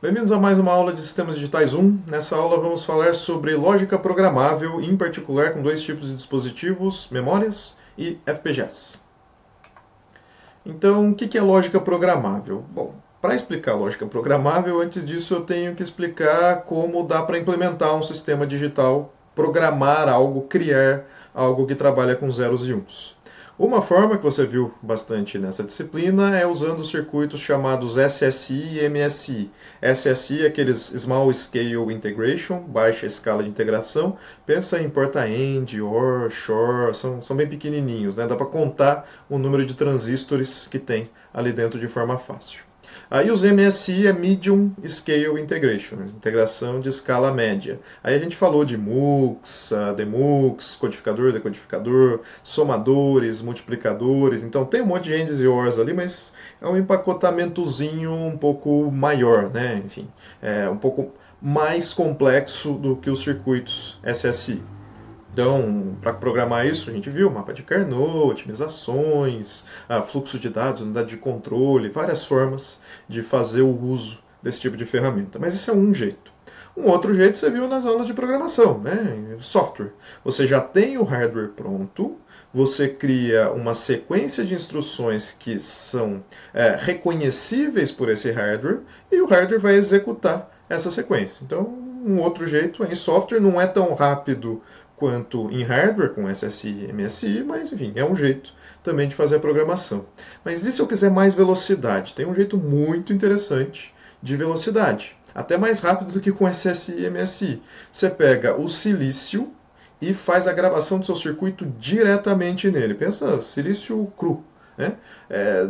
Bem-vindos a mais uma aula de Sistemas Digitais 1. Nessa aula vamos falar sobre lógica programável, em particular com dois tipos de dispositivos, memórias e FPGAs. Então, o que é lógica programável? Bom, para explicar lógica programável, antes disso eu tenho que explicar como dá para implementar um sistema digital, programar algo, criar algo que trabalha com zeros e uns. Uma forma que você viu bastante nessa disciplina é usando circuitos chamados SSI e MSI. SSI é aqueles Small Scale Integration, baixa escala de integração. Pensa em porta-end, OR, SHOR, são bem pequenininhos, né? Dá para contar o número de transistores que tem ali dentro de forma fácil. Aí os MSI é Medium Scale Integration, integração de escala média. Aí a gente falou de MUX, DEMUX, codificador, decodificador, somadores, multiplicadores. Então tem um monte de ANDs e ORs ali, mas é um empacotamentozinho um pouco maior, né? Enfim, é um pouco mais complexo do que os circuitos SSI. Então, para programar isso, a gente viu mapa de Carnot, otimizações, fluxo de dados, unidade de controle, várias formas de fazer o uso desse tipo de ferramenta. Mas isso é um jeito. Um outro jeito você viu nas aulas de programação, né? Software. Você já tem o hardware pronto, você cria uma sequência de instruções que são reconhecíveis por esse hardware e o hardware vai executar essa sequência. Então, um outro jeito em software não é tão rápido quanto em hardware com SSI e MSI, mas enfim, é um jeito também de fazer a programação. Mas e se eu quiser mais velocidade? Tem um jeito muito interessante de velocidade, até mais rápido do que com SSI e MSI. Você pega o silício e faz a gravação do seu circuito diretamente nele. Pensa silício cru. Né?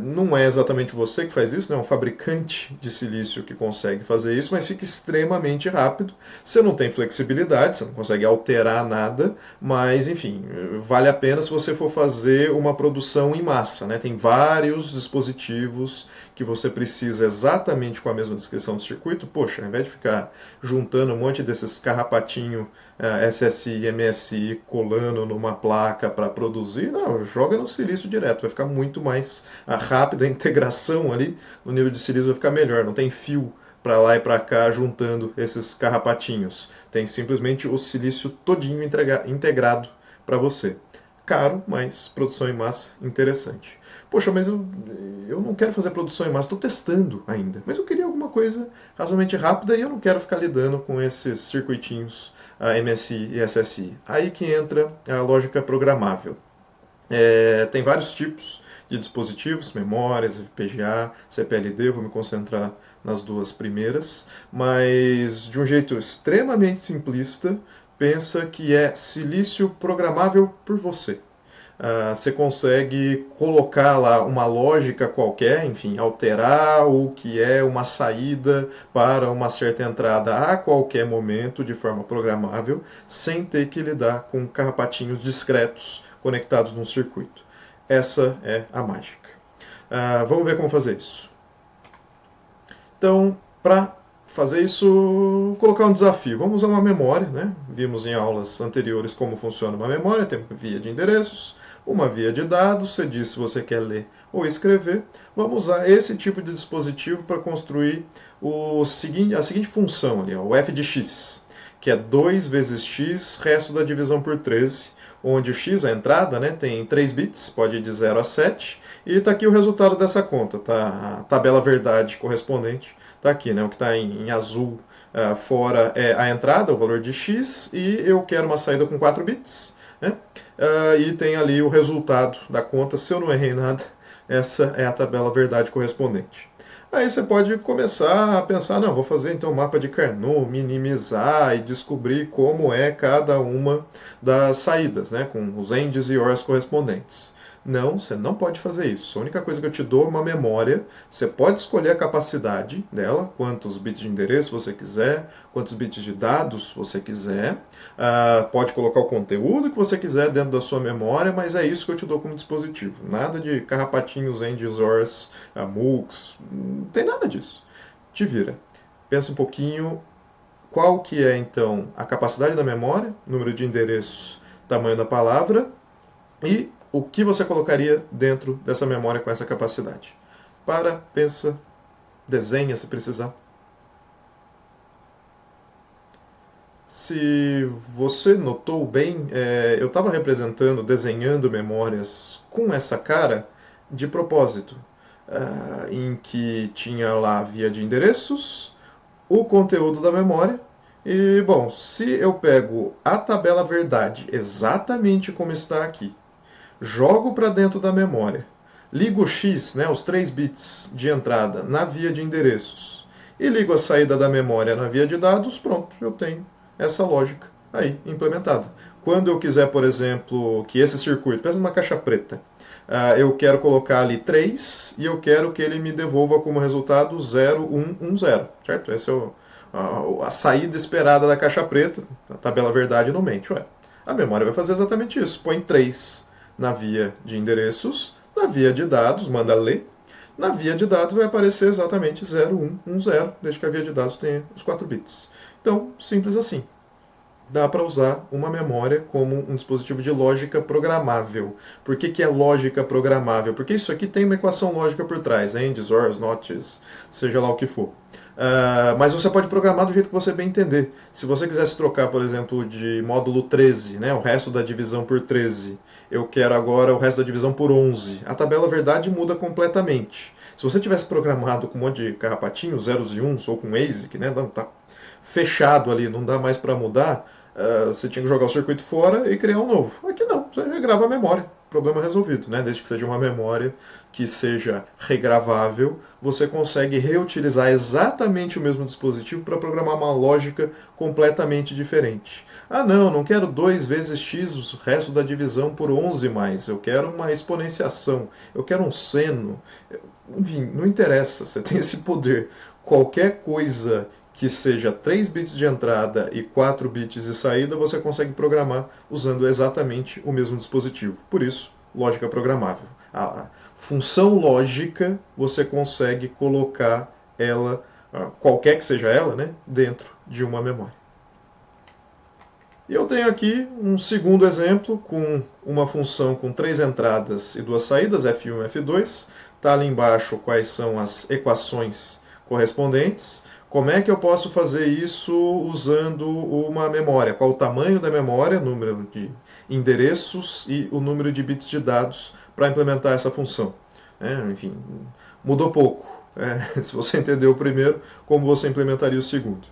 Não é exatamente você que faz isso, é um fabricante de silício que consegue fazer isso, mas fica extremamente rápido. Você não tem flexibilidade, você não consegue alterar nada, mas enfim, vale a pena se você for fazer uma produção em massa. Né? Tem vários dispositivos que você precisa exatamente com a mesma descrição do circuito. Poxa, ao invés de ficar juntando um monte desses carrapatinhos SSI e MSI colando numa placa para produzir, não, joga no silício direto, vai ficar muito mais rápido, a integração ali no nível de silício vai ficar melhor, não tem fio para lá e para cá juntando esses carrapatinhos, tem simplesmente o silício todinho integrado para você. Caro, mas produção em massa interessante. Poxa, mas eu não quero fazer produção em massa, estou testando ainda. Mas eu queria alguma coisa razoavelmente rápida e eu não quero ficar lidando com esses circuitinhos MSI e SSI. Aí que entra a lógica programável. Tem vários tipos de dispositivos, memórias, FPGA, CPLD, vou me concentrar nas duas primeiras, mas de um jeito extremamente simplista, pensa que é silício programável por você. Você consegue colocar lá uma lógica qualquer, enfim, alterar o que é uma saída para uma certa entrada a qualquer momento de forma programável, sem ter que lidar com carrapatinhos discretos conectados num circuito. Essa é a mágica. Vamos ver como fazer isso. Então, para fazer isso, vou colocar um desafio. Vamos usar uma memória, né? Vimos em aulas anteriores como funciona uma memória, tem uma via de endereços, uma via de dados, você diz se você quer ler ou escrever. Vamos usar esse tipo de dispositivo para construir a seguinte função ali, ó, o f de x, que é 2 vezes x, resto da divisão por 13, onde o x, a entrada, né, tem 3 bits, pode ir de 0 a 7, e está aqui o resultado dessa conta, tá? A tabela verdade correspondente está aqui, né? O que está em azul fora é a entrada, o valor de x, e eu quero uma saída com 4 bits, né? E tem ali o resultado da conta, se eu não errei nada, essa é a tabela verdade correspondente. Aí você pode começar a pensar, não, vou fazer então um mapa de Carnot, minimizar e descobrir como é cada uma das saídas, né, com os ANDs e ORs correspondentes. Não, você não pode fazer isso. A única coisa que eu te dou é uma memória. Você pode escolher a capacidade dela, quantos bits de endereço você quiser, quantos bits de dados você quiser. Pode colocar o conteúdo que você quiser dentro da sua memória, mas é isso que eu te dou como dispositivo. Nada de carrapatinhos, ANDs, ORs, MUX, não tem nada disso. Te vira. Pensa um pouquinho qual que é então a capacidade da memória, número de endereços, tamanho da palavra e o que você colocaria dentro dessa memória com essa capacidade. Para, pensa, desenha se precisar. Se você notou bem, eu estava representando, desenhando memórias com essa cara de propósito, em que tinha lá a via de endereços, o conteúdo da memória. E, bom, se eu pego a tabela verdade exatamente como está aqui, jogo para dentro da memória, ligo o X, né, os 3 bits de entrada, na via de endereços, e ligo a saída da memória na via de dados, pronto, eu tenho essa lógica aí implementada. Quando eu quiser, por exemplo, que esse circuito, pensa numa caixa preta, eu quero colocar ali 3 e eu quero que ele me devolva como resultado 0110, certo? Essa é a saída esperada da caixa preta, a tabela verdade não mente. Ué, a memória vai fazer exatamente isso, põe 3 na via de endereços, na via de dados, manda ler, na via de dados vai aparecer exatamente 0110, desde que a via de dados tenha os 4 bits. Então, simples assim. Dá para usar uma memória como um dispositivo de lógica programável. Por que é lógica programável? Porque isso aqui tem uma equação lógica por trás, ANDs, ORs, NOTs, seja lá o que for. Mas você pode programar do jeito que você bem entender. Se você quisesse trocar, por exemplo, de módulo 13, né, o resto da divisão por 13, eu quero agora o resto da divisão por 11. A tabela verdade muda completamente. Se você tivesse programado com um monte de carrapatinhos, zeros e uns, ou com ASIC, né, tá fechado ali, não dá mais para mudar, você tinha que jogar o circuito fora e criar um novo. Aqui não, você regrava a memória, problema resolvido, né? Desde que seja uma memória que seja regravável, você consegue reutilizar exatamente o mesmo dispositivo para programar uma lógica completamente diferente. Ah, não quero 2 vezes x, o resto da divisão por 11 mais. Eu quero uma exponenciação, eu quero um seno. Enfim, não interessa, você tem esse poder. Qualquer coisa que seja 3 bits de entrada e 4 bits de saída, você consegue programar usando exatamente o mesmo dispositivo. Por isso, lógica programável. A função lógica, você consegue colocar ela, qualquer que seja ela, né, dentro de uma memória. E eu tenho aqui um segundo exemplo com uma função com 3 entradas e 2 saídas, F1 e F2. Está ali embaixo quais são as equações correspondentes. Como é que eu posso fazer isso usando uma memória? Qual o tamanho da memória, número de endereços e o número de bits de dados para implementar essa função? Enfim, mudou pouco. Se você entendeu o primeiro, como você implementaria o segundo?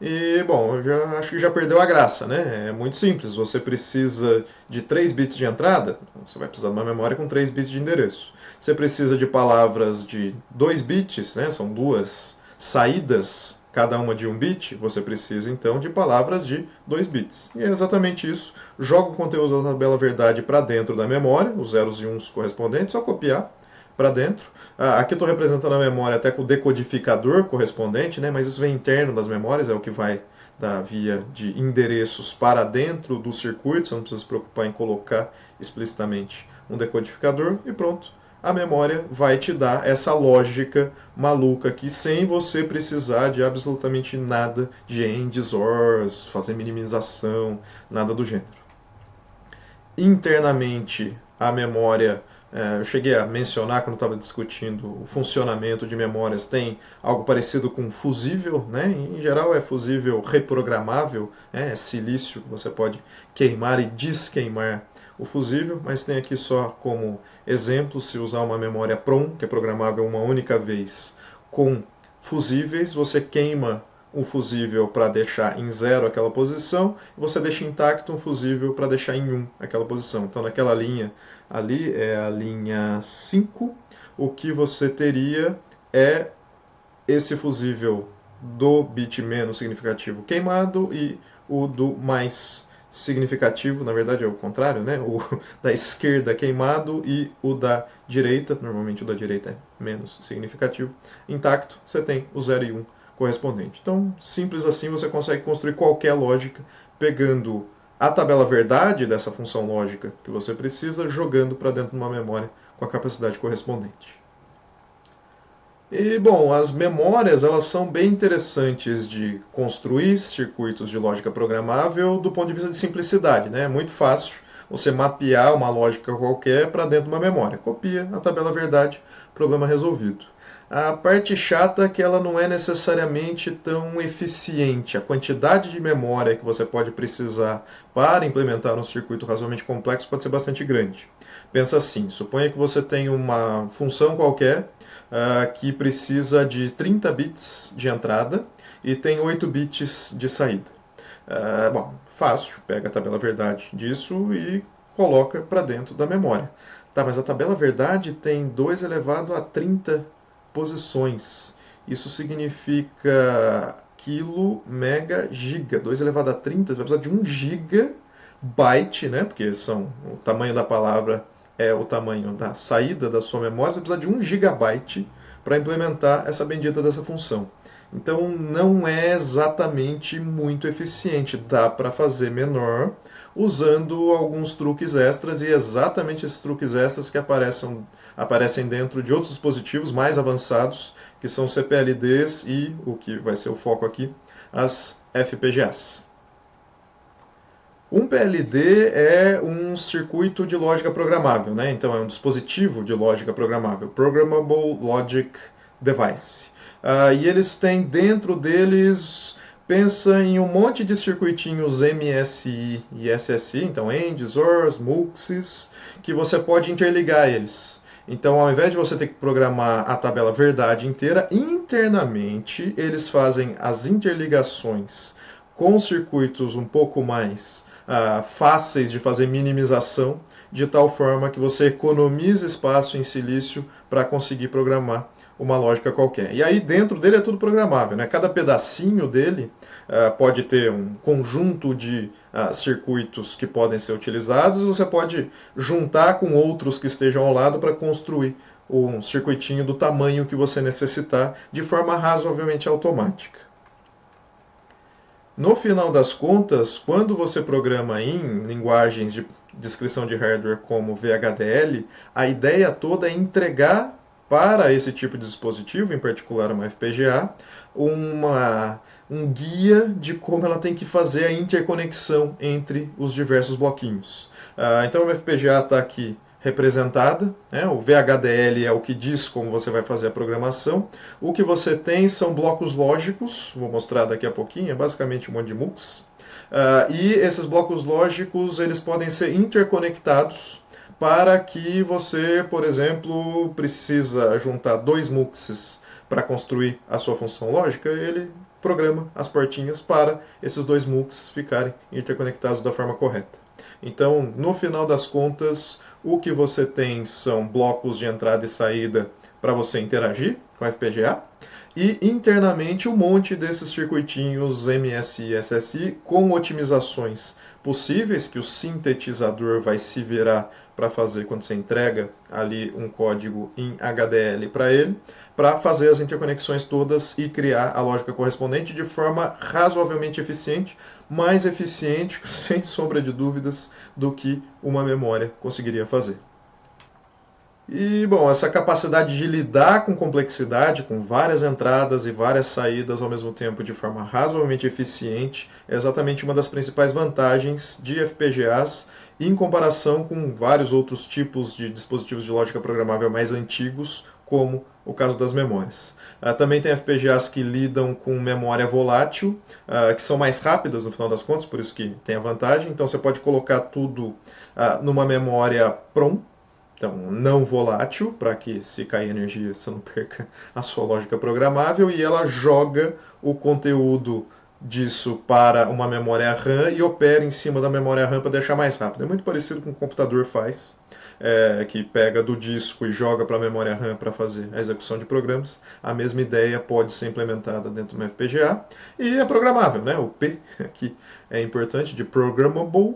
E, bom, eu acho que já perdeu a graça, né? É muito simples. Você precisa de 3 bits de entrada, você vai precisar de uma memória com 3 bits de endereço. Você precisa de palavras de 2 bits, né? São 2 saídas, cada uma de 1 bit. Você precisa, então, de palavras de 2 bits. E é exatamente isso. Joga o conteúdo da tabela verdade para dentro da memória, os zeros e uns correspondentes, só copiar para dentro. Aqui eu estou representando a memória até com o decodificador correspondente, né, mas isso vem interno das memórias, é o que vai da via de endereços para dentro do circuito, você não precisa se preocupar em colocar explicitamente um decodificador e pronto. A memória vai te dar essa lógica maluca aqui, sem você precisar de absolutamente nada de ANDs, ORs, fazer minimização, nada do gênero. Internamente, a memória, eu cheguei a mencionar quando estava discutindo o funcionamento de memórias, tem algo parecido com fusível, né? Em geral é fusível reprogramável, é silício, você pode queimar e desqueimar o fusível, mas tem aqui só como exemplo, se usar uma memória PROM, que é programável uma única vez, com fusíveis, você queima um fusível para deixar em 0 aquela posição, e você deixa intacto um fusível para deixar em 1 aquela posição. Então, naquela linha ali, é a linha 5, o que você teria é esse fusível do bit menos significativo queimado e o do mais significativo, na verdade é o contrário, né? O da esquerda queimado e o da direita, normalmente o da direita é menos significativo, intacto, você tem o 0 e 1 correspondente. Então, simples assim, você consegue construir qualquer lógica pegando a tabela verdade dessa função lógica que você precisa, jogando para dentro de uma memória com a capacidade correspondente. E, bom, as memórias elas são bem interessantes de construir circuitos de lógica programável do ponto de vista de simplicidade, né? É muito fácil você mapear uma lógica qualquer para dentro de uma memória. Copia a tabela verdade, problema resolvido. A parte chata é que ela não é necessariamente tão eficiente. A quantidade de memória que você pode precisar para implementar um circuito razoavelmente complexo pode ser bastante grande. Pensa assim, suponha que você tem uma função qualquer que precisa de 30 bits de entrada e tem 8 bits de saída. Bom, fácil, pega a tabela verdade disso e coloca para dentro da memória. Tá, mas a tabela verdade tem 2 elevado a 30 posições. Isso significa quilo, mega, giga. 2 elevado a 30, você vai precisar de 1 gigabyte, né? Porque o tamanho da palavra é o tamanho da saída da sua memória. Você vai precisar de 1 gigabyte para implementar essa bendita dessa função. Então não é exatamente muito eficiente. Dá para fazer menor usando alguns truques extras, e exatamente esses truques extras que aparecem dentro de outros dispositivos mais avançados, que são CPLDs e, o que vai ser o foco aqui, as FPGAs. Um PLD é um circuito de lógica programável, né? Então é um dispositivo de lógica programável, Programmable Logic Device. E eles têm dentro deles, pensa em um monte de circuitinhos MSI e SSI, então ENDs, ORs, MUXes, que você pode interligar eles. Então, ao invés de você ter que programar a tabela verdade inteira, internamente eles fazem as interligações com circuitos um pouco mais fáceis de fazer minimização, de tal forma que você economiza espaço em silício para conseguir programar uma lógica qualquer. E aí dentro dele é tudo programável, né? Cada pedacinho dele pode ter um conjunto de circuitos que podem ser utilizados, e você pode juntar com outros que estejam ao lado para construir um circuitinho do tamanho que você necessitar, de forma razoavelmente automática. No final das contas, quando você programa em linguagens de descrição de hardware como VHDL, a ideia toda é entregar para esse tipo de dispositivo, em particular uma FPGA, um guia de como ela tem que fazer a interconexão entre os diversos bloquinhos. Então a FPGA está aqui representada, né? O VHDL é o que diz como você vai fazer a programação. O que você tem são blocos lógicos, vou mostrar daqui a pouquinho, é basicamente um monte de MUX. E esses blocos lógicos eles podem ser interconectados para que você, por exemplo, precisa juntar 2 MUXes para construir a sua função lógica, ele programa as portinhas para esses 2 MUX ficarem interconectados da forma correta. Então, no final das contas, o que você tem são blocos de entrada e saída para você interagir com a FPGA, e internamente um monte desses circuitinhos MSI e SSI com otimizações possíveis que o sintetizador vai se virar para fazer quando você entrega ali um código em HDL para ele, para fazer as interconexões todas e criar a lógica correspondente de forma razoavelmente eficiente, mais eficiente, sem sombra de dúvidas, do que uma memória conseguiria fazer. E, bom, essa capacidade de lidar com complexidade, com várias entradas e várias saídas ao mesmo tempo de forma razoavelmente eficiente, é exatamente uma das principais vantagens de FPGAs em comparação com vários outros tipos de dispositivos de lógica programável mais antigos, como o caso das memórias. Também tem FPGAs que lidam com memória volátil, que são mais rápidas no final das contas, por isso que tem a vantagem. Então você pode colocar tudo numa memória PROM, então, não volátil, para que se cair energia você não perca a sua lógica programável, e ela joga o conteúdo disso para uma memória RAM e opera em cima da memória RAM para deixar mais rápido. É muito parecido com o que o computador faz, que pega do disco e joga para a memória RAM para fazer a execução de programas. A mesma ideia pode ser implementada dentro de uma FPGA e é programável, né? O P aqui é importante, de programmable.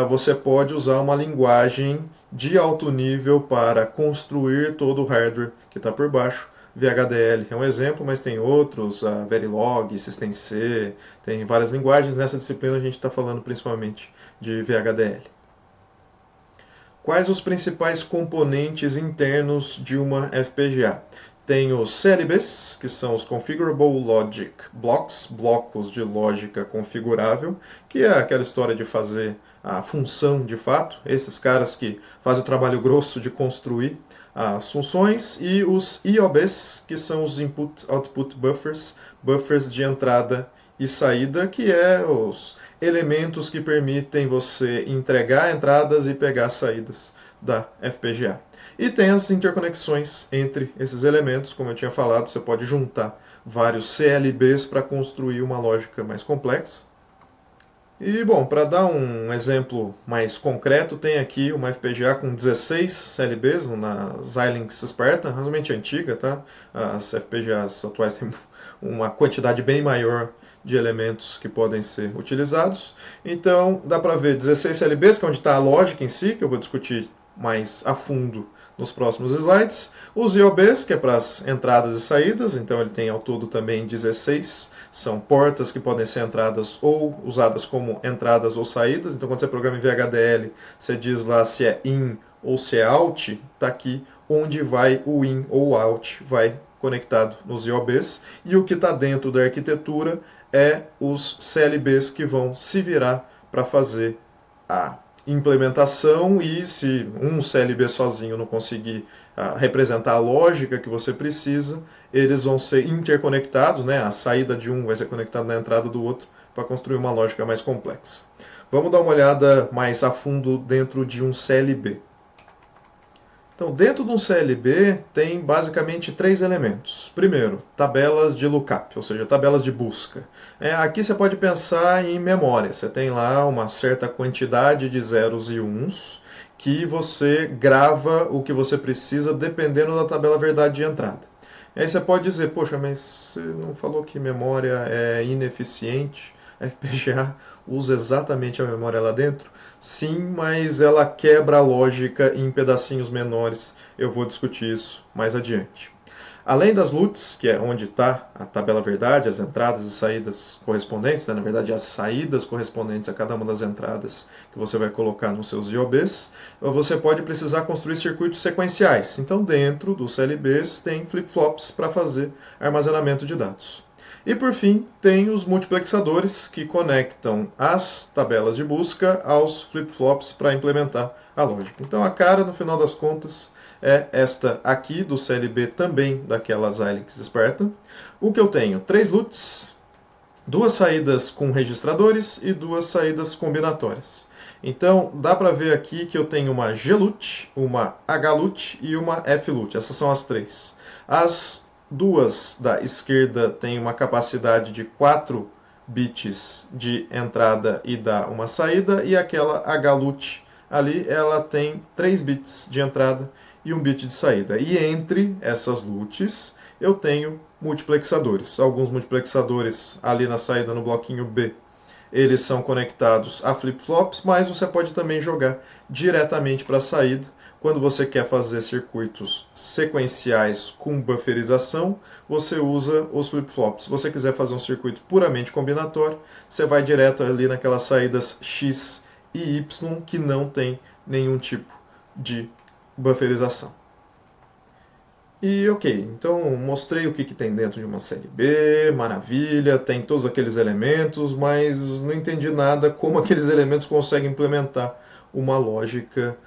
Você pode usar uma linguagem de alto nível para construir todo o hardware que está por baixo. VHDL é um exemplo, mas tem outros, Verilog, SystemC, tem várias linguagens. Nessa disciplina a gente está falando principalmente de VHDL. Quais os principais componentes internos de uma FPGA? Tem os CLBs, que são os Configurable Logic Blocks, blocos de lógica configurável, que é aquela história de fazer a função de fato, esses caras que fazem o trabalho grosso de construir as funções, e os IOBs, que são os Input-Output Buffers, buffers de entrada e saída, que é os elementos que permitem você entregar entradas e pegar saídas da FPGA. E tem as interconexões entre esses elementos, como eu tinha falado, você pode juntar vários CLBs para construir uma lógica mais complexa. E, bom, para dar um exemplo mais concreto, tem aqui uma FPGA com 16 CLBs, na Xilinx Spartan, realmente antiga, tá? As FPGAs atuais têm uma quantidade bem maior de elementos que podem ser utilizados. Então, dá para ver 16 CLBs, que é onde está a lógica em si, que eu vou discutir mais a fundo nos próximos slides. Os IOBs, que é para as entradas e saídas, então ele tem ao todo também 16. São portas que podem ser entradas ou usadas como entradas ou saídas. Então, quando você programa em VHDL, você diz lá se é in ou se é out, está aqui onde vai o in ou o out, vai conectado nos IOBs. E o que está dentro da arquitetura é os CLBs que vão se virar para fazer a implementação, e se um CLB sozinho não conseguir representar a lógica que você precisa, eles vão ser interconectados, né? A saída de um vai ser conectada na entrada do outro para construir uma lógica mais complexa. Vamos dar uma olhada mais a fundo dentro de um CLB. Então, dentro de um CLB tem basicamente 3 elementos. Primeiro, tabelas de lookup, ou seja, tabelas de busca. Aqui você pode pensar em memória. Você tem lá uma certa quantidade de zeros e uns que você grava o que você precisa dependendo da tabela verdade de entrada. Aí você pode dizer, poxa, mas você não falou que memória é ineficiente? A FPGA usa exatamente a memória lá dentro? Sim, mas ela quebra a lógica em pedacinhos menores. Eu vou discutir isso mais adiante. Além das LUTs, que é onde está a tabela verdade, as entradas e saídas correspondentes, né? Na verdade as saídas correspondentes a cada uma das entradas que você vai colocar nos seus IOBs, você pode precisar construir circuitos sequenciais. Então dentro dos CLBs tem flip-flops para fazer armazenamento de dados. E por fim, tem os multiplexadores que conectam as tabelas de busca aos flip-flops para implementar a lógica. Então a cara, no final das contas, é esta aqui do CLB, também daquela Xilinx Spartan. O que eu tenho? 3 LUTs, 2 saídas com registradores e 2 saídas combinatórias. Então dá para ver aqui que eu tenho uma GLUT, uma HLUT e uma FLUT. Essas são as 3. As 2 da esquerda têm uma capacidade de 4 bits de entrada e dá uma saída, e aquela HLUT ali, ela tem 3 bits de entrada e 1 bit de saída. E entre essas LUTs eu tenho multiplexadores. Alguns multiplexadores ali na saída, no bloquinho B, eles são conectados a flip-flops, mas você pode também jogar diretamente para a saída. Quando você quer fazer circuitos sequenciais com bufferização, você usa os flip-flops. Se você quiser fazer um circuito puramente combinatório, você vai direto ali naquelas saídas X e Y que não tem nenhum tipo de bufferização. E ok, então mostrei o que tem dentro de uma CLB, maravilha, tem todos aqueles elementos, mas não entendi nada como aqueles elementos conseguem implementar uma lógica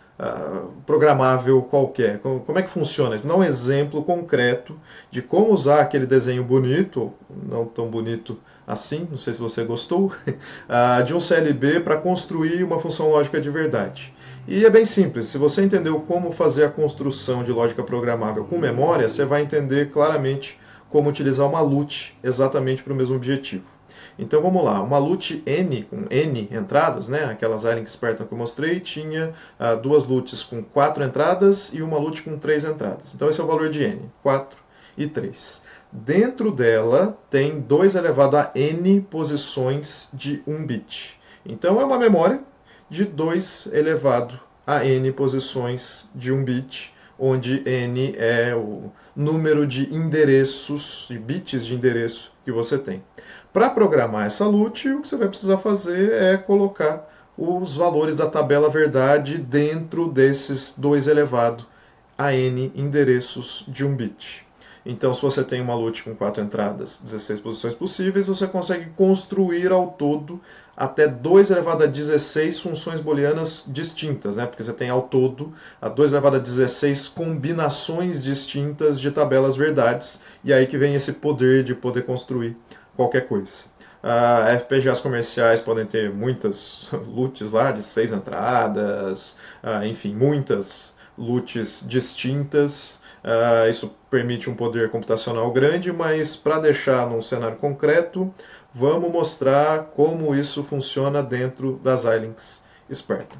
programável qualquer. Como é que funciona? Dá um exemplo concreto de como usar aquele desenho bonito, não tão bonito assim, não sei se você gostou, de um CLB para construir uma função lógica de verdade. E é bem simples, se você entendeu como fazer a construção de lógica programável com memória, você vai entender claramente como utilizar uma LUT exatamente para o mesmo objetivo. Então vamos lá, uma LUT N, com N entradas, né? Aquelas Xilinx Spartan que eu mostrei, tinha 2 LUTs com 4 entradas e uma LUT com 3 entradas. Então esse é o valor de N, 4 e 3. Dentro dela tem 2 elevado a N posições de 1 bit. Então é uma memória de 2 elevado a N posições de 1 bit, onde N é o número de endereços, de bits de endereço que você tem. Para programar essa LUT, o que você vai precisar fazer é colocar os valores da tabela verdade dentro desses 2 elevado a N endereços de 1 bit. Então, se você tem uma LUT com 4 entradas, 16 posições possíveis, você consegue construir ao todo até 2 elevado a 16 funções booleanas distintas, né? Porque você tem ao todo a 2 elevado a 16 combinações distintas de tabelas verdades, e aí que vem esse poder de poder construir qualquer coisa. FPGAs comerciais podem ter muitas LUTs lá, de 6 entradas, enfim, muitas LUTs distintas. Isso permite um poder computacional grande, mas para deixar num cenário concreto, vamos mostrar como isso funciona dentro das Xilinx Spartan.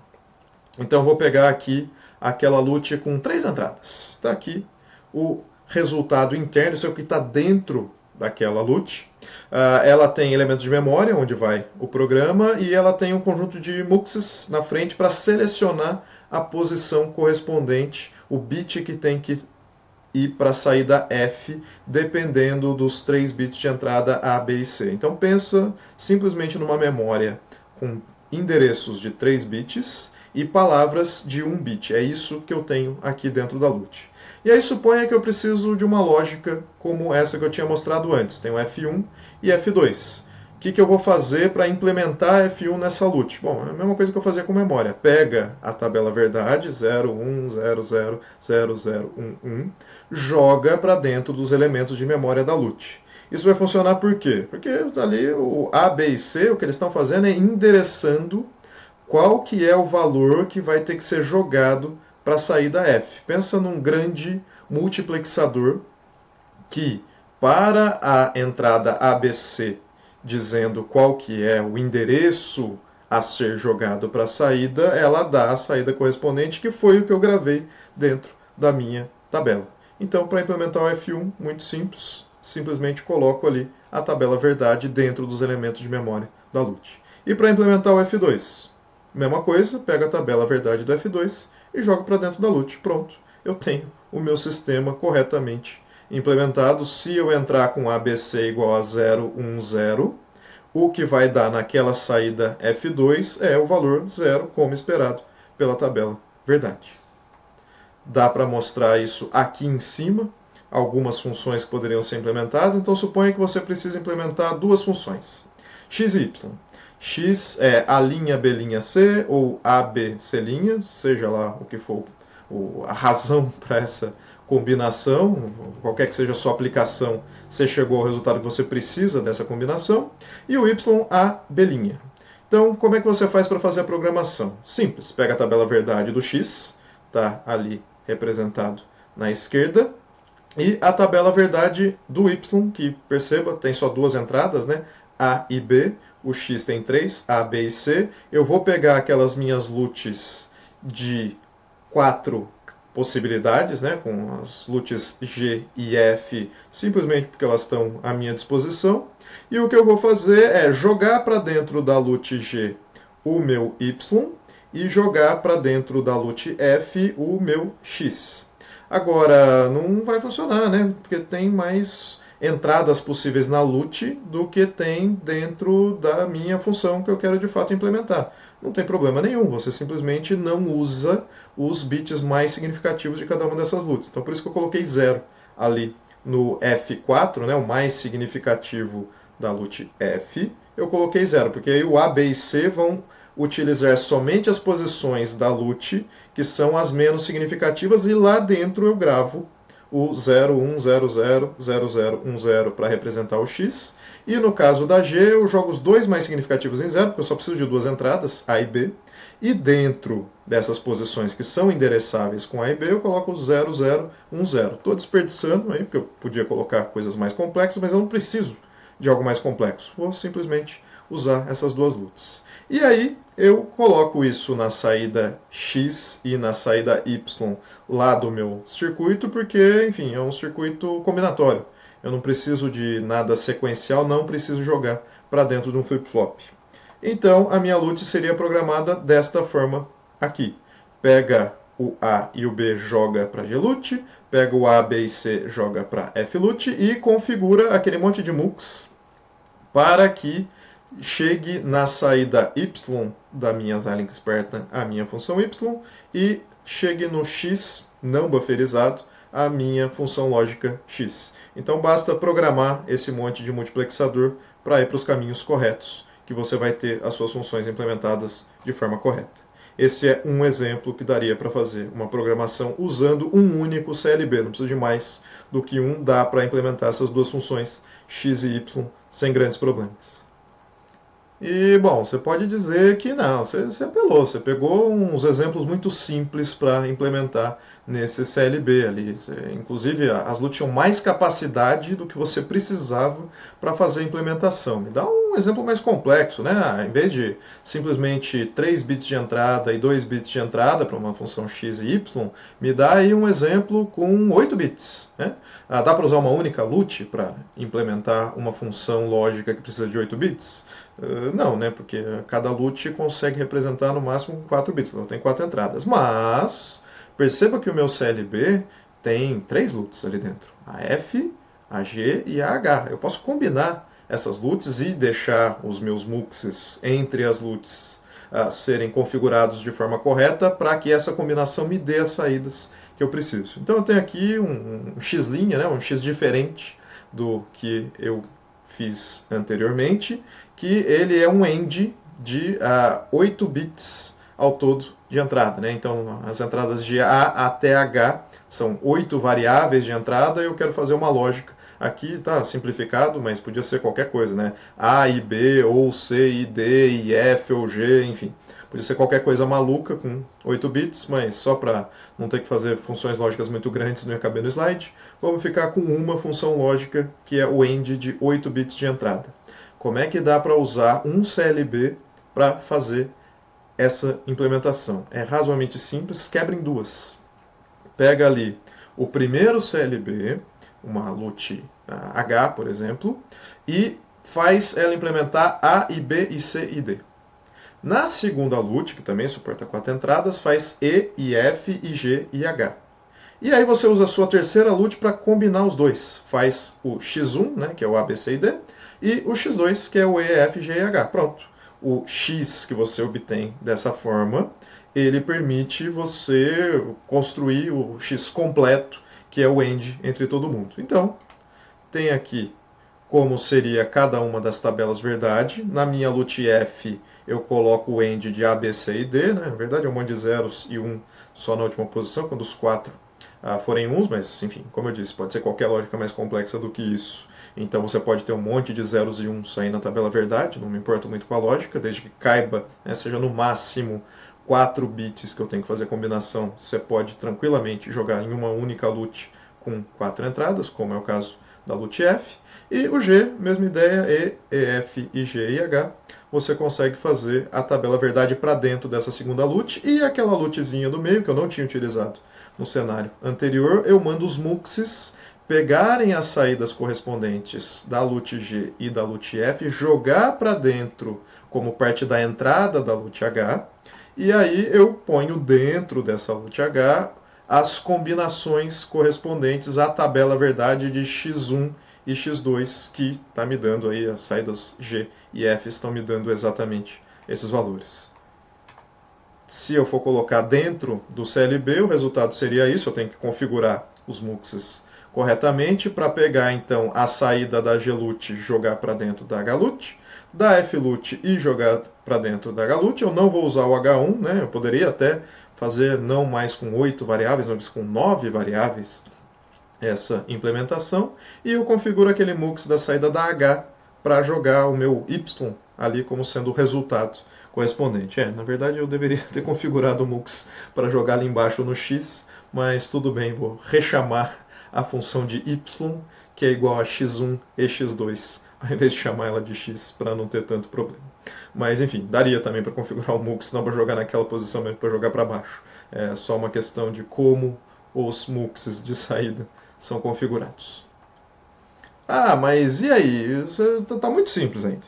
Então vou pegar aqui aquela LUT com 3 entradas. Está aqui o resultado interno, isso é o que está dentro daquela LUT. Ela tem elementos de memória, onde vai o programa, e ela tem um conjunto de muxes na frente para selecionar a posição correspondente, o bit que tem que ir para a saída F, dependendo dos 3 bits de entrada A, B e C. Então pensa simplesmente numa memória com endereços de 3 bits e palavras de 1 bit. É isso que eu tenho aqui dentro da LUT. E aí suponha que eu preciso de uma lógica como essa que eu tinha mostrado antes. Tem o F1 e F2. O que eu vou fazer para implementar F1 nessa LUT? Bom, é a mesma coisa que eu fazia com memória. Pega a tabela verdade, 0, 1, 0, 0, 0, 0, 1, 1, joga para dentro dos elementos de memória da LUT. Isso vai funcionar por quê? Porque ali o A, B e C, o que eles estão fazendo é endereçando qual que é o valor que vai ter que ser jogado para a saída F. Pensa num grande multiplexador que, para a entrada ABC, dizendo qual que é o endereço a ser jogado para a saída, ela dá a saída correspondente, que foi o que eu gravei dentro da minha tabela. Então, para implementar o F1, muito simples, simplesmente coloco ali a tabela verdade dentro dos elementos de memória da LUT. E para implementar o F2, mesma coisa, pego a tabela verdade do F2 e jogo para dentro da LUT. Pronto, eu tenho o meu sistema corretamente implementado. Se eu entrar com ABC igual a 0, 1, 0, o que vai dar naquela saída F2 é o valor 0, como esperado pela tabela verdade. Dá para mostrar isso aqui em cima, algumas funções que poderiam ser implementadas. Então suponha que você precisa implementar 2 funções, x e y. X é A', B', C, ou A, B, C', seja lá o que for a razão para essa combinação, qualquer que seja a sua aplicação, você chegou ao resultado que você precisa dessa combinação, e o y, A, B'. Então, como é que você faz para fazer a programação? Simples, pega a tabela verdade do x, está ali representado na esquerda, e a tabela verdade do y, que perceba, tem só 2 entradas, né? A e B, o x tem 3, A, B e C. Eu vou pegar aquelas minhas LUTs de 4 possibilidades, né, com as LUTs G e F, simplesmente porque elas estão à minha disposição. E o que eu vou fazer é jogar para dentro da LUT G o meu Y e jogar para dentro da LUT F o meu X. Agora, não vai funcionar, né, porque tem mais entradas possíveis na LUT do que tem dentro da minha função que eu quero de fato implementar. Não tem problema nenhum, você simplesmente não usa os bits mais significativos de cada uma dessas LUTs. Então por isso que eu coloquei 0 ali no F4, né, o mais significativo da LUT F, eu coloquei 0, porque aí o A, B e C vão utilizar somente as posições da LUT que são as menos significativas, e lá dentro eu gravo o 0, 1, 0, 0, 0, 0, 1, 0 para representar o x. E no caso da G, eu jogo os 2 mais significativos em 0, porque eu só preciso de 2 entradas, A e B. E dentro dessas posições que são endereçáveis com A e B, eu coloco 0, 0, 1, 0. Estou desperdiçando aí, porque eu podia colocar coisas mais complexas, mas eu não preciso de algo mais complexo. Vou simplesmente usar essas 2 LUTs. E aí eu coloco isso na saída X e na saída Y lá do meu circuito, porque, enfim, é um circuito combinatório. Eu não preciso de nada sequencial, não preciso jogar para dentro de um flip-flop. Então, a minha LUT seria programada desta forma aqui. Pega o A e o B, joga para GLUT, pega o A, B e C, joga para FLUT e configura aquele monte de MUX para que chegue na saída Y da minha Xilinx Spartan a minha função Y e chegue no X não bufferizado a minha função lógica X. Então basta programar esse monte de multiplexador para ir para os caminhos corretos que você vai ter as suas funções implementadas de forma correta. Esse é um exemplo que daria para fazer uma programação usando um único CLB, não precisa de mais do que um, dá para implementar essas duas funções, x e y, sem grandes problemas. E, bom, você pode dizer que não, você apelou, você pegou uns exemplos muito simples para implementar nesse CLB ali. Inclusive, as LUT tinham mais capacidade do que você precisava para fazer a implementação. Me dá um exemplo mais complexo, né? Em vez de simplesmente 3 bits de entrada e 2 bits de entrada para uma função x e y, me dá aí um exemplo com 8 bits, né? Dá para usar uma única LUT para implementar uma função lógica que precisa de 8 bits? Não, né? Porque cada LUT consegue representar no máximo 4 bits, então tem 4 entradas. Mas perceba que o meu CLB tem 3 LUTs ali dentro: a F, a G e a H. Eu posso combinar essas LUTs e deixar os meus muxes entre as LUTs serem configurados de forma correta para que essa combinação me dê as saídas que eu preciso. Então eu tenho aqui um X', né? Um X diferente do que eu fiz anteriormente, que ele é um AND de 8 bits ao todo de entrada, né? Então as entradas de A até H são 8 variáveis de entrada e eu quero fazer uma lógica. Aqui está simplificado, mas podia ser qualquer coisa, né? A e B, ou C e D, e F ou G, enfim. Podia ser qualquer coisa maluca com 8 bits, mas só para não ter que fazer funções lógicas muito grandes, não ia caber no slide, vamos ficar com uma função lógica, que é o AND de 8 bits de entrada. Como é que dá para usar um CLB para fazer essa implementação? É razoavelmente simples, quebra em duas. Pega ali o primeiro CLB, uma LUT H, por exemplo, e faz ela implementar A e B e C e D. Na segunda LUT, que também suporta 4 entradas, faz E e F e G e H. E aí você usa a sua terceira LUT para combinar os dois. Faz o X1, né, que é o A, B, C e D, e o X2, que é o E, F, G e H. Pronto. O X que você obtém dessa forma, ele permite você construir o X completo, que é o AND entre todo mundo. Então, tem aqui como seria cada uma das tabelas verdade. Na minha LUT F, eu coloco o AND de A, B, C e D. Né? Na verdade, é um monte de zeros e 1 só na última posição, quando os 4 forem uns, mas, enfim, como eu disse, pode ser qualquer lógica mais complexa do que isso. Então, você pode ter um monte de zeros e 1 aí na tabela verdade, não me importo muito com a lógica, desde que caiba, né, seja no máximo 4 bits que eu tenho que fazer combinação, você pode tranquilamente jogar em uma única LUT com 4 entradas, como é o caso da LUT F. E o G, mesma ideia, E, F, I, G e H, você consegue fazer a tabela verdade para dentro dessa segunda LUT, e aquela LUTzinha do meio, que eu não tinha utilizado no cenário anterior, eu mando os muxes pegarem as saídas correspondentes da LUT G e da LUT F, jogar para dentro como parte da entrada da LUT H, e aí eu ponho dentro dessa LUT H as combinações correspondentes à tabela verdade de X1 e X2, que está me dando aí, as saídas G e F estão me dando exatamente esses valores. Se eu for colocar dentro do CLB, o resultado seria isso, eu tenho que configurar os muxes corretamente para pegar então a saída da GLUT e jogar para dentro da HLUT, da FLUT e jogar para dentro da HLUT. Eu não vou usar o H1, né? Eu poderia até fazer não mais com 8 variáveis, mas com 9 variáveis essa implementação, e eu configuro aquele mux da saída da H para jogar o meu Y ali como sendo o resultado correspondente. Na verdade eu deveria ter configurado o mux para jogar ali embaixo no X, mas tudo bem, vou rechamar a função de Y, que é igual a X1 e X2, ao invés de chamar ela de X, para não ter tanto problema. Mas enfim, daria também para configurar o mux, não para jogar naquela posição mesmo, para jogar para baixo. É só uma questão de como os muxes de saída são configurados. Mas e aí? Está muito simples ainda.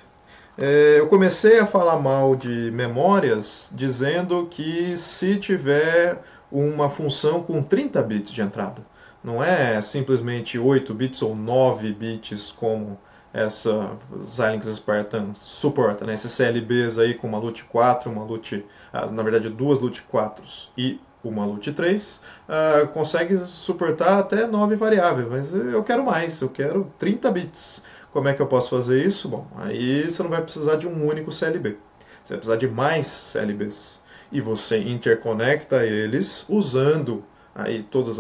Eu comecei a falar mal de memórias dizendo que se tiver uma função com 30 bits de entrada, não é simplesmente 8 bits ou 9 bits como essa Xilinx Spartan suporta, né? Esses CLBs aí com uma LUT 4, uma LUT, na verdade duas LUT 4s e uma LUT 3, consegue suportar até 9 variáveis, mas eu quero mais, eu quero 30 bits. Como é que eu posso fazer isso? Bom, aí você não vai precisar de um único CLB. Você vai precisar de mais CLBs. E você interconecta eles usando aí todas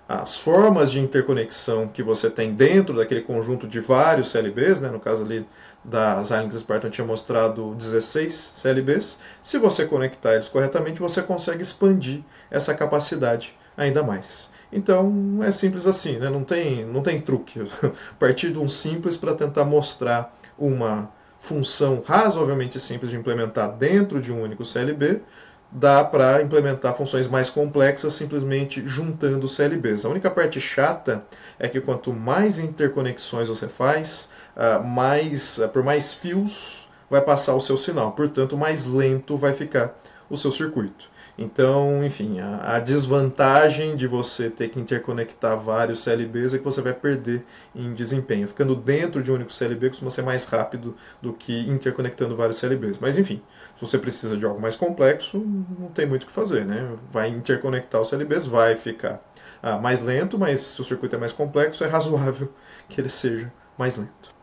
as formas de interconexão que você tem dentro daquele conjunto de vários CLBs, né? No caso ali da Xilinx Spartan tinha mostrado 16 CLBs. Se você conectar eles corretamente, você consegue expandir essa capacidade ainda mais. Então é simples assim, né? Não tem truque. Partir de um simples para tentar mostrar uma função razoavelmente simples de implementar dentro de um único CLB, dá para implementar funções mais complexas simplesmente juntando CLBs. A única parte chata é que quanto mais interconexões você faz, por mais fios vai passar o seu sinal, portanto mais lento vai ficar o seu circuito. Então, enfim, a desvantagem de você ter que interconectar vários CLBs é que você vai perder em desempenho. Ficando dentro de um único CLB costuma ser mais rápido do que interconectando vários CLBs. Mas, enfim, se você precisa de algo mais complexo, não tem muito o que fazer, né? Vai interconectar os CLBs, vai ficar mais lento, mas se o circuito é mais complexo, é razoável que ele seja mais lento.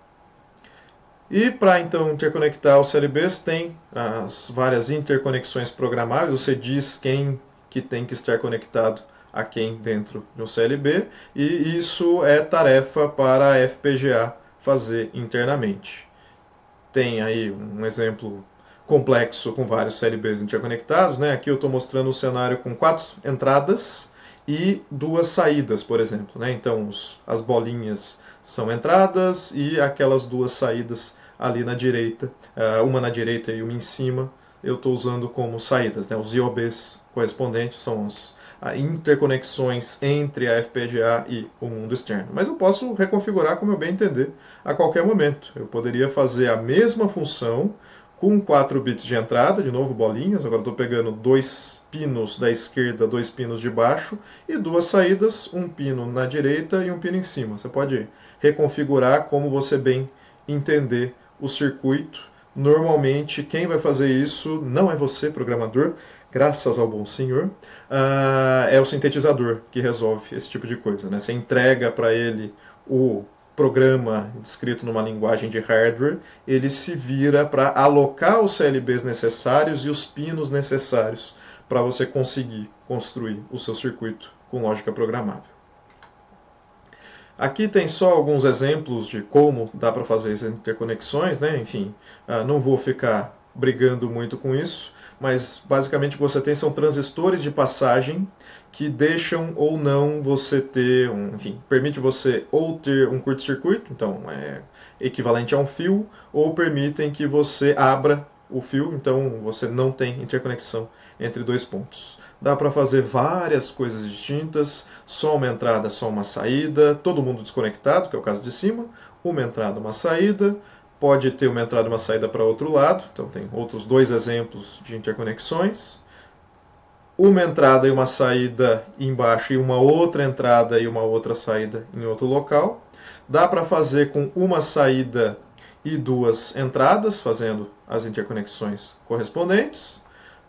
E para então interconectar os CLBs tem as várias interconexões programáveis, você diz quem que tem que estar conectado a quem dentro de um CLB, e isso é tarefa para a FPGA fazer internamente. Tem aí um exemplo complexo com vários CLBs interconectados, né? Aqui eu estou mostrando um cenário com 4 entradas e 2 saídas, por exemplo, né? Então as bolinhas são entradas e aquelas 2 saídas ali na direita, uma na direita e uma em cima, eu estou usando como saídas, né? Os IOBs correspondentes são as interconexões entre a FPGA e o mundo externo. Mas eu posso reconfigurar como eu bem entender a qualquer momento. Eu poderia fazer a mesma função com 4 bits de entrada, de novo bolinhas, agora estou pegando 2 pinos da esquerda, 2 pinos de baixo, e 2 saídas, um pino na direita e um pino em cima. Você pode reconfigurar como você bem entender o circuito. Normalmente, quem vai fazer isso não é você, programador, graças ao bom senhor, é o sintetizador que resolve esse tipo de coisa. Né? Você entrega para ele o programa escrito numa linguagem de hardware, ele se vira para alocar os CLBs necessários e os pinos necessários para você conseguir construir o seu circuito com lógica programável. Aqui tem só alguns exemplos de como dá para fazer as interconexões, né? Enfim, não vou ficar brigando muito com isso, mas basicamente o que você tem são transistores de passagem que deixam ou não você ter, enfim, permite você ou ter um curto-circuito, então é equivalente a um fio, ou permitem que você abra o fio, então você não tem interconexão entre 2 pontos. Dá para fazer várias coisas distintas, só uma entrada, só uma saída, todo mundo desconectado, que é o caso de cima, uma entrada, uma saída, pode ter uma entrada e uma saída para outro lado, então tem outros 2 exemplos de interconexões, uma entrada e uma saída embaixo e uma outra entrada e uma outra saída em outro local. Dá para fazer com uma saída e 2 entradas, fazendo as interconexões correspondentes,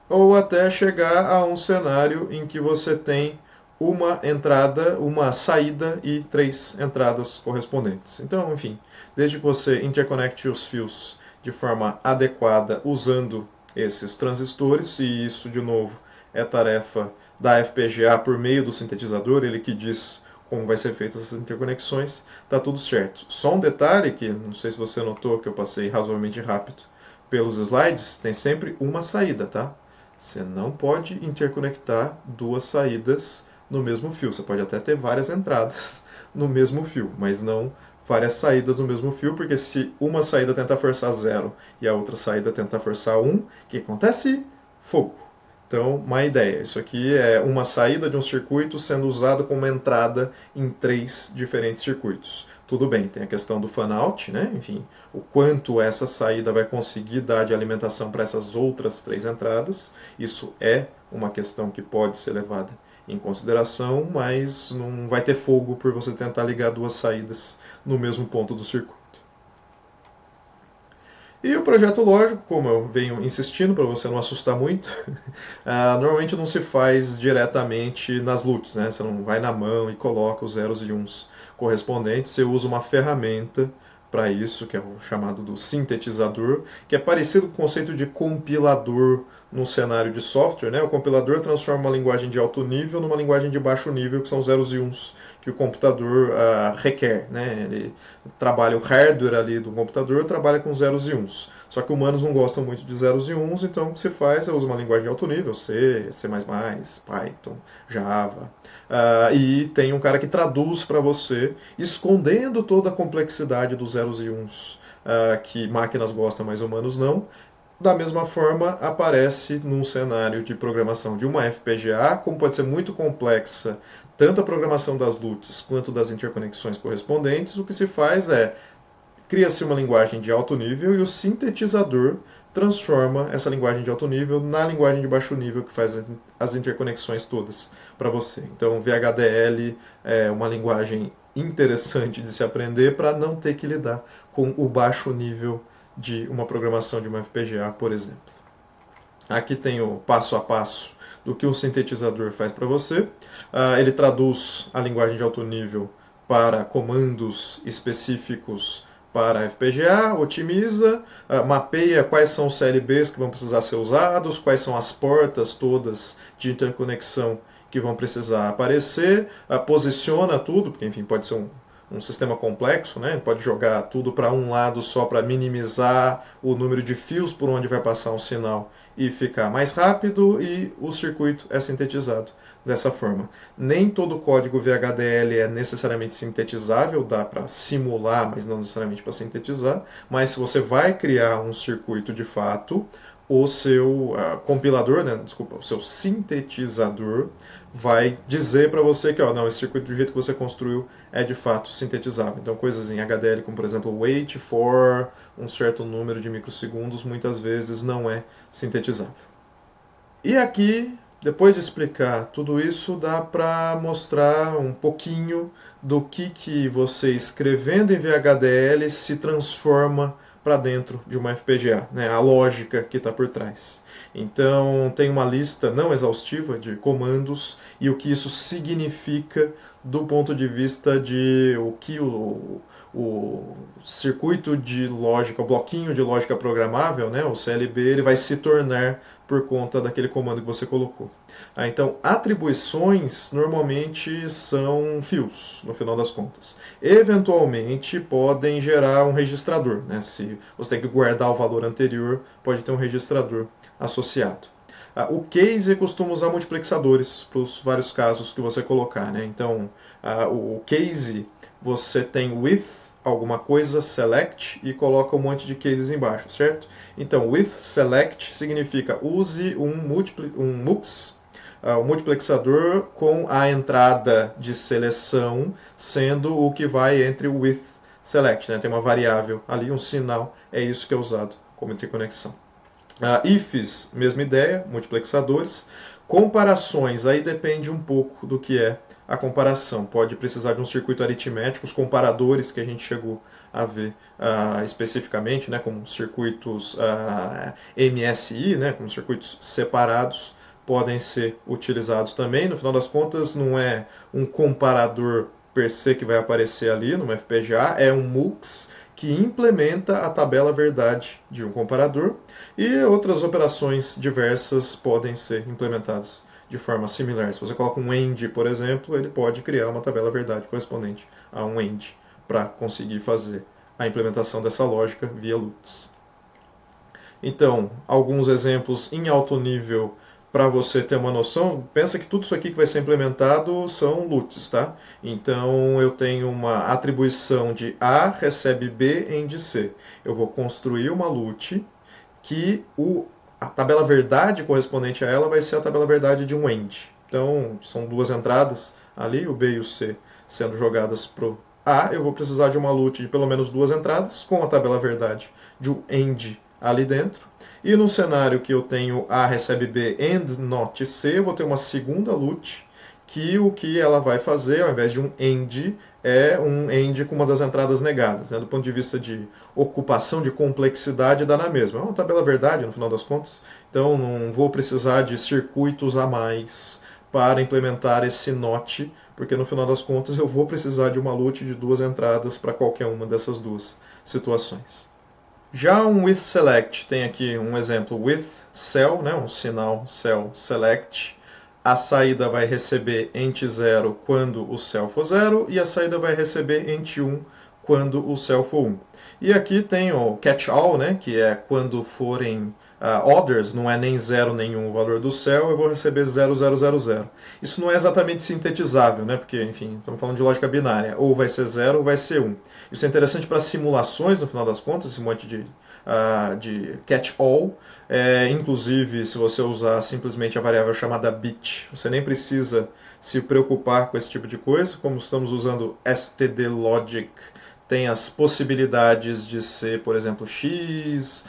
ou até chegar a um cenário em que você tem uma entrada, uma saída e 3 entradas correspondentes. Então, enfim, desde que você interconecte os fios de forma adequada usando esses transistores, e isso, de novo, é tarefa da FPGA por meio do sintetizador, ele que diz como vai ser feitas essas interconexões, está tudo certo. Só um detalhe que não sei se você notou que eu passei razoavelmente rápido pelos slides, tem sempre uma saída, tá? Você não pode interconectar 2 saídas no mesmo fio. Você pode até ter várias entradas no mesmo fio, mas não várias saídas no mesmo fio, porque se uma saída tentar forçar 0 e a outra saída tentar forçar 1, o que acontece? Fogo. Então, má ideia. Isso aqui é uma saída de um circuito sendo usado como entrada em 3 diferentes circuitos. Tudo bem, tem a questão do fan-out, né? Enfim, o quanto essa saída vai conseguir dar de alimentação para essas outras 3 entradas. Isso é uma questão que pode ser levada em consideração, mas não vai ter fogo por você tentar ligar 2 saídas no mesmo ponto do circuito. E o projeto lógico, como eu venho insistindo para você não assustar muito, normalmente não se faz diretamente nas LUTs, né? Você não vai na mão e coloca os zeros e uns correspondentes, você usa uma ferramenta para isso, que é o chamado do sintetizador, que é parecido com o conceito de compilador num cenário de software, né? O compilador transforma uma linguagem de alto nível numa linguagem de baixo nível, que são zeros e uns, que o computador requer, né? Ele trabalha o hardware ali do computador, trabalha com zeros e uns. Só que humanos não gostam muito de zeros e uns, então o que se faz é usar uma linguagem de alto nível, C, C++, Python, Java. E tem um cara que traduz para você, escondendo toda a complexidade dos zeros e uns, que máquinas gostam, mas humanos não. Da mesma forma, aparece num cenário de programação de uma FPGA, como pode ser muito complexa, tanto a programação das LUTs quanto das interconexões correspondentes, o que se faz é cria-se uma linguagem de alto nível e o sintetizador transforma essa linguagem de alto nível na linguagem de baixo nível que faz as interconexões todas para você. Então, VHDL é uma linguagem interessante de se aprender para não ter que lidar com o baixo nível de uma programação de uma FPGA, por exemplo. Aqui tem o passo a passo do que um sintetizador faz para você. Ele traduz a linguagem de alto nível para comandos específicos para FPGA, otimiza, mapeia quais são os CLBs que vão precisar ser usados, quais são as portas todas de interconexão que vão precisar aparecer, posiciona tudo, porque enfim pode ser um sistema complexo, né? Pode jogar tudo para um lado só para minimizar o número de fios por onde vai passar um sinal e ficar mais rápido, e o circuito é sintetizado dessa forma. Nem todo código VHDL é necessariamente sintetizável, dá para simular, mas não necessariamente para sintetizar. Mas se você vai criar um circuito de fato, o seu compilador, né, desculpa, o seu sintetizador vai dizer para você que, ó, não, esse circuito do jeito que você construiu é de fato sintetizável. Então, coisas em HDL como, por exemplo, wait for um certo número de microsegundos, muitas vezes não é sintetizável. E aqui, depois de explicar tudo isso, dá para mostrar um pouquinho do que você escrevendo em VHDL se transforma para dentro de uma FPGA, né? A lógica que está por trás. Então, tem uma lista não exaustiva de comandos e o que isso significa do ponto de vista de o que o circuito de lógica, o bloquinho de lógica programável, né, o CLB, ele vai se tornar por conta daquele comando que você colocou. Então, atribuições normalmente são fios, no final das contas. Eventualmente podem gerar um registrador, né? Se você tem que guardar o valor anterior, pode ter um registrador associado. O case costuma usar multiplexadores para os vários casos que você colocar, né? Então, o case você tem with alguma coisa, select, e coloca um monte de cases embaixo, certo? Então, with select significa use um mux, um multiplexador com a entrada de seleção sendo o que vai entre o with select, né? Tem uma variável ali, um sinal, é isso que é usado como interconexão. Ifs, mesma ideia, multiplexadores. Comparações, aí depende um pouco do que é a comparação. Pode precisar de um circuito aritmético, os comparadores que a gente chegou a ver especificamente, né, como circuitos MSI, né, como circuitos separados, podem ser utilizados também. No final das contas, não é um comparador per se que vai aparecer ali numa FPGA, é um MUX que implementa a tabela verdade de um comparador, e outras operações diversas podem ser implementadas de forma similar. Se você coloca um AND, por exemplo, ele pode criar uma tabela verdade correspondente a um AND para conseguir fazer a implementação dessa lógica via LUTs. Então, alguns exemplos em alto nível para você ter uma noção. Pensa que tudo isso aqui que vai ser implementado são LUTs, tá? Então eu tenho uma atribuição de A recebe B AND C. Eu vou construir uma LUT que a tabela verdade correspondente a ela vai ser a tabela verdade de um AND. Então são duas entradas ali, o B e o C sendo jogadas para o A. Eu vou precisar de uma LUT de pelo menos duas entradas com a tabela verdade de um AND ali dentro. E no cenário que eu tenho A recebe B AND NOT C, eu vou ter uma segunda LUT que o que ela vai fazer, ao invés de um AND, é um AND com uma das entradas negadas. Né? Do ponto de vista de ocupação de complexidade, dá na mesma. É uma tabela verdade, no final das contas. Então, não vou precisar de circuitos a mais para implementar esse NOT, porque no final das contas eu vou precisar de uma LUT de duas entradas para qualquer uma dessas duas situações. Já um with select tem aqui um exemplo with cell, né, um sinal cell select. A saída vai receber int 0 quando o cell for 0 e a saída vai receber int 1 quando o cell for 1. E aqui tem o catch all, né, que é quando forem orders, não é nem 0 nem 1 o valor do cell, eu vou receber 0000. Isso não é exatamente sintetizável, né, porque, enfim, estamos falando de lógica binária, ou vai ser 0 ou vai ser 1. Isso é interessante para simulações, no final das contas, esse monte de catch all. Inclusive, se você usar simplesmente a variável chamada bit, você nem precisa se preocupar com esse tipo de coisa. Como estamos usando stdlogic, tem as possibilidades de ser, por exemplo, x,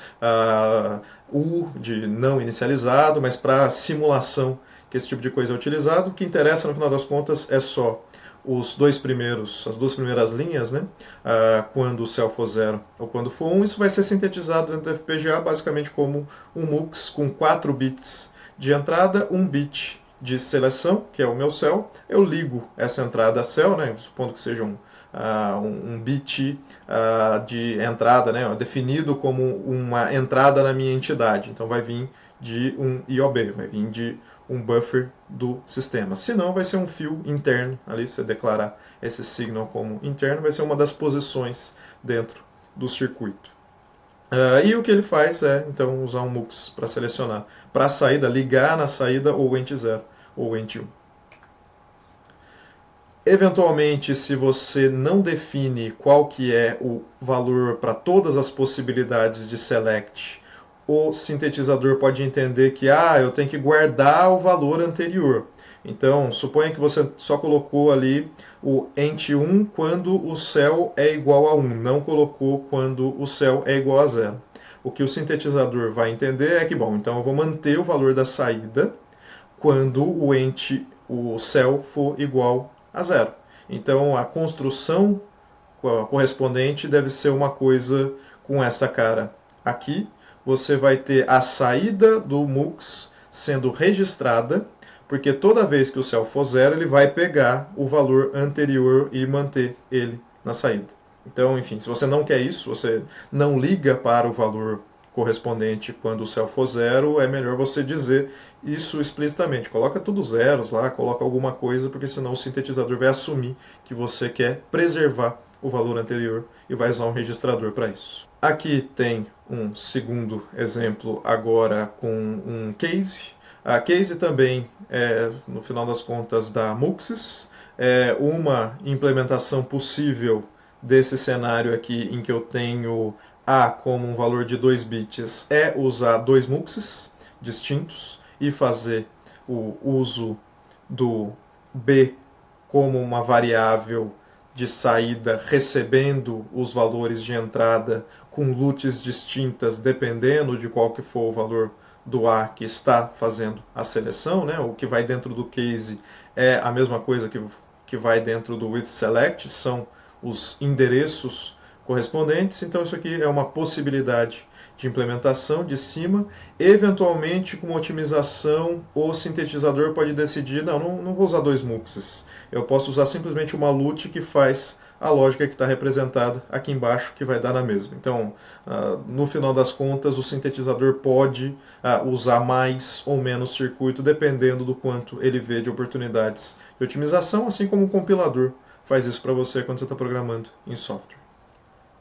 u de não inicializado, mas para simulação que esse tipo de coisa é utilizado, o que interessa no final das contas é só as duas primeiras linhas, né? Quando o cell for 0 ou quando for 1, isso vai ser sintetizado dentro do FPGA basicamente como um MUX com 4 bits de entrada, 1 bit de seleção, que é o meu cell. Eu ligo essa entrada a cell, né? Supondo que seja um bit de entrada, né? Definido como uma entrada na minha entidade. Então vai vir de um IOB, vai vir de um buffer do sistema. Se não, vai ser um fio interno, ali você declarar esse signal como interno, vai ser uma das posições dentro do circuito. E o que ele faz é, então, usar um MUX para selecionar, para a saída, ligar na saída ou int 0 ou int 1. Eventualmente, se você não define qual que é o valor para todas as possibilidades de select, o sintetizador pode entender que eu tenho que guardar o valor anterior. Então, suponha que você só colocou ali o int 1 quando o cell é igual a 1, não colocou quando o cell é igual a 0. O que o sintetizador vai entender é que, bom, então eu vou manter o valor da saída quando o cell for igual a 0. Então, a construção correspondente deve ser uma coisa com essa cara aqui. Você vai ter a saída do MUX sendo registrada, porque toda vez que o cell for 0, ele vai pegar o valor anterior e manter ele na saída. Então, enfim, se você não quer isso, você não liga para o valor correspondente quando o cell for 0, é melhor você dizer isso explicitamente. Coloca tudo zeros lá, coloca alguma coisa, porque senão o sintetizador vai assumir que você quer preservar o valor anterior e vai usar um registrador para isso. Aqui tem um segundo exemplo agora com um case. A case também é, no final das contas, da Muxes. É uma implementação possível desse cenário aqui em que eu tenho A como um valor de 2 bits é usar dois Muxes distintos e fazer o uso do B como uma variável de saída recebendo os valores de entrada com LUTs distintas dependendo de qual que for o valor do A que está fazendo a seleção, né? O que vai dentro do case é a mesma coisa que vai dentro do with select, são os endereços correspondentes. Então isso aqui é uma possibilidade de implementação de cima. Eventualmente, com otimização, o sintetizador pode decidir, não vou usar dois MUXes, eu posso usar simplesmente uma LUT que faz a lógica que está representada aqui embaixo, que vai dar na mesma. Então, no final das contas, o sintetizador pode usar mais ou menos circuito, dependendo do quanto ele vê de oportunidades de otimização, assim como o compilador faz isso para você quando você está programando em software.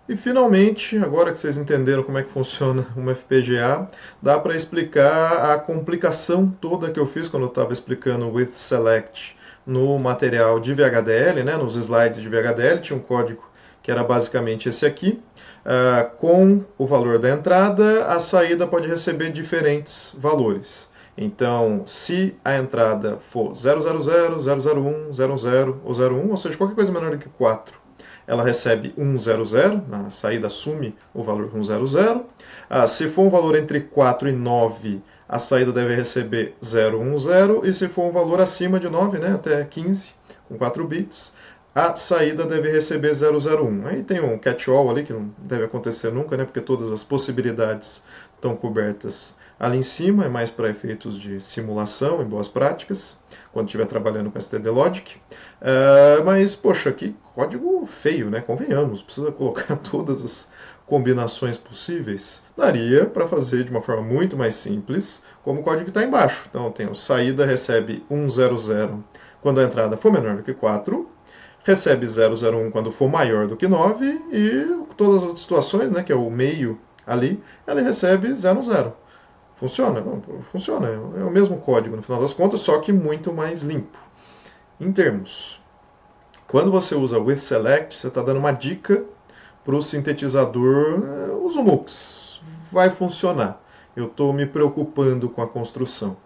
E finalmente, agora que vocês entenderam como é que funciona uma FPGA, dá para explicar a complicação toda que eu fiz quando eu estava explicando with select no material de VHDL, né, nos slides de VHDL, tinha um código que era basicamente esse aqui. Com o valor da entrada, a saída pode receber diferentes valores. Então, se a entrada for 000, 001, 00 ou 01, ou seja, qualquer coisa menor do que 4, ela recebe 100, a saída assume o valor 100. Se for um valor entre 4 e 9, a saída deve receber 010, e se for um valor acima de 9, né, até 15, com 4 bits, a saída deve receber 001. Aí tem um catch-all ali, que não deve acontecer nunca, né, porque todas as possibilidades estão cobertas Ali em cima é mais para efeitos de simulação e boas práticas, quando estiver trabalhando com stdlogic. Mas, poxa, que código feio, né? Convenhamos, precisa colocar todas as combinações possíveis. Daria para fazer de uma forma muito mais simples, como o código que está embaixo. Então, eu tenho saída recebe 100 quando a entrada for menor do que 4, recebe 001 quando for maior do que 9 e todas as outras situações, né, que é o meio ali, ele recebe 00. Funciona? Não, funciona. É o mesmo código no final das contas, só que muito mais limpo. Em termos, quando você usa with select, você está dando uma dica para o sintetizador, usa o MUX. Vai funcionar. Eu estou me preocupando com a construção.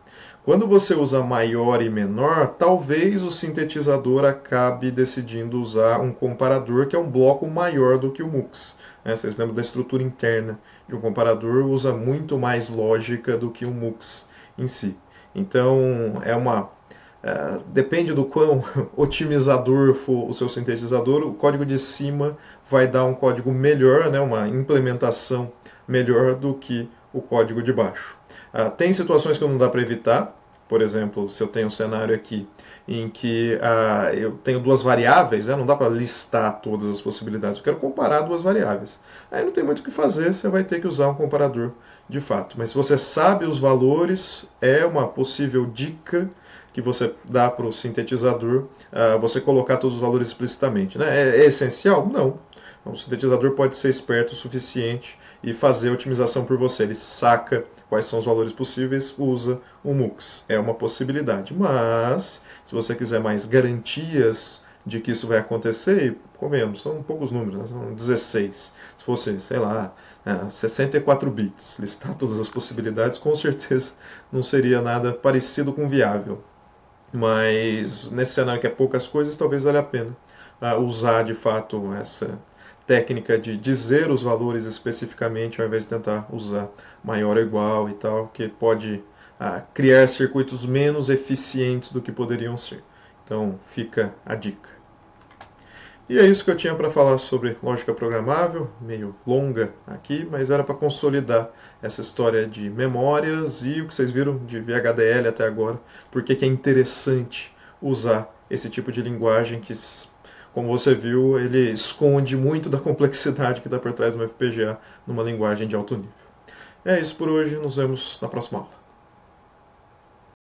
Quando você usa maior e menor, talvez o sintetizador acabe decidindo usar um comparador que é um bloco maior do que o MUX. Vocês lembram da estrutura interna de um comparador, usa muito mais lógica do que o MUX em si. Então, depende do quão otimizador for o seu sintetizador, o código de cima vai dar um código melhor, né, uma implementação melhor do que o código de baixo. Tem situações que não dá para evitar. Por exemplo, se eu tenho um cenário aqui em que eu tenho duas variáveis, não dá para listar todas as possibilidades, eu quero comparar duas variáveis. Aí não tem muito o que fazer, você vai ter que usar um comparador de fato. Mas se você sabe os valores, é uma possível dica que você dá para o sintetizador, você colocar todos os valores explicitamente. Né? É essencial? Não. O sintetizador pode ser esperto o suficiente e fazer a otimização por você. Ele saca quais são os valores possíveis, usa o MUX. É uma possibilidade. Mas, se você quiser mais garantias de que isso vai acontecer, e comemos, são poucos números, né? São 16. Se fosse, sei lá, 64 bits, listar todas as possibilidades, com certeza não seria nada parecido com viável. Mas nesse cenário que é poucas coisas, talvez valha a pena usar de fato essa técnica de dizer os valores especificamente, ao invés de tentar usar maior ou igual e tal, que pode criar circuitos menos eficientes do que poderiam ser. Então fica a dica. E é isso que eu tinha para falar sobre lógica programável, meio longa aqui, mas era para consolidar essa história de memórias e o que vocês viram de VHDL até agora, porque que é interessante usar esse tipo de linguagem que, como você viu, ele esconde muito da complexidade que está por trás do FPGA numa linguagem de alto nível. É isso por hoje, nos vemos na próxima aula.